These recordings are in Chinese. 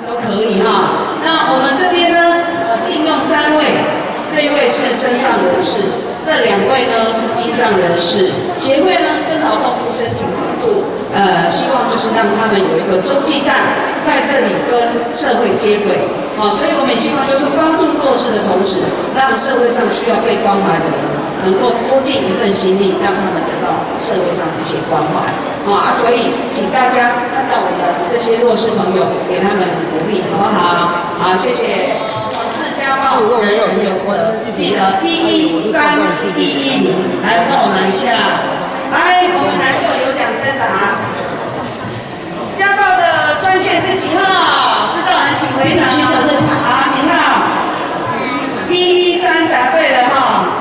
都可以哈。那我们这边呢，聘用3位，这一位是身障人士，这2位呢是精障人士。协会呢跟劳动部申请合作，希望就是让他们有一个中继站，在这里跟社会接轨。所以我们也希望就是帮助弱势的同时，让社会上需要被关怀的人能够多尽一份心力，让他们得到社会上的一些关怀。所以请大家看到我们这些弱势朋友，给他们鼓励，好不好？好，谢谢。自家暴人人有责，记得113110，来帮我拿一下。来，我们来做有奖征答。家暴的专线是几号？知道人请回答。好，几号？113答对了哈。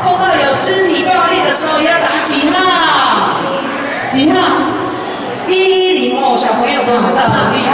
碰到有肢体暴力的时候要打几号？几号？110哦，小朋友都知道很厉害。